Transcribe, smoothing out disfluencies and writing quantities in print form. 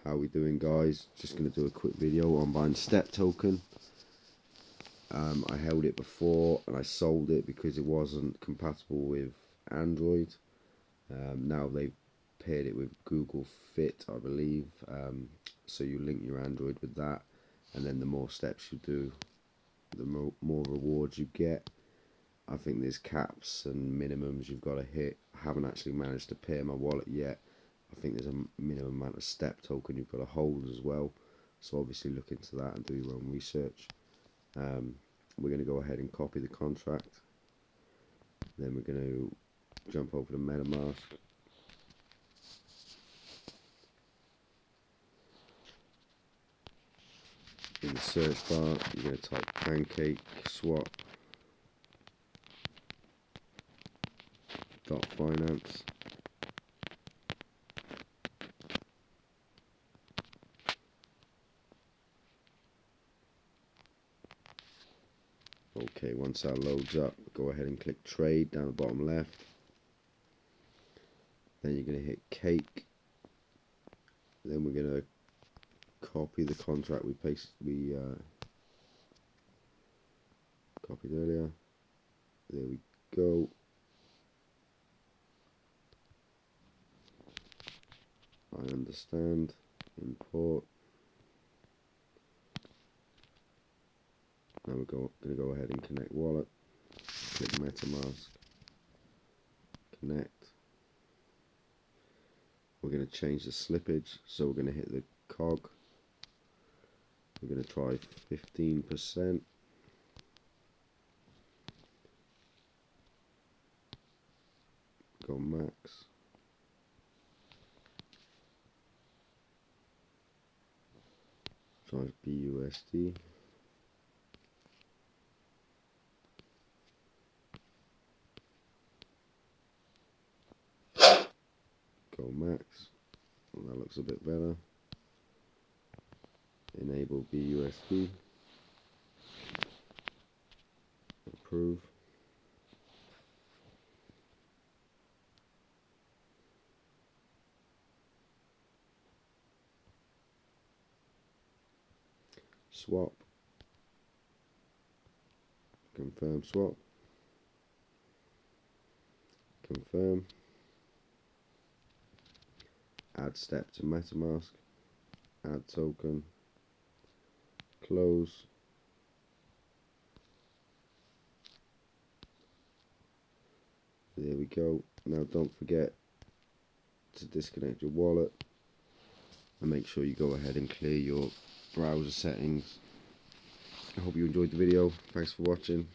How we doing, guys? Just going to do a quick video on buying step token. I held it before and I sold it because it wasn't compatible with Android. Now they've paired it with Google Fit, I believe, so you link your Android with that, and then the more steps you do, the more rewards you get. I think there's caps and minimums you've got to hit. I haven't actually managed to pair my wallet yet. I think there's a minimum amount of step token you've got to hold as well, so obviously look into that and do your own research. We're going to go ahead and copy the contract, then we're going to jump over to MetaMask. In the search bar you're going to type pancake swap .finance. Okay, once that loads up, go ahead and click trade down the bottom left. Then you're going to hit cake. Then we're going to copy the contract we copied earlier. There we go. I understand. Import. Now we're going to go ahead and connect wallet. Click MetaMask. Connect. We're going to change the slippage, so we're going to hit the cog. We're going to try 15%. Go max. Try BUSD. Go max. Well, that looks a bit better. Enable BUSD. Approve. Swap. Confirm swap. Confirm. Add step to MetaMask. Add token. Close. There we go. Now don't forget to disconnect your wallet and make sure you go ahead and clear your browser settings. I hope you enjoyed the video. Thanks for watching.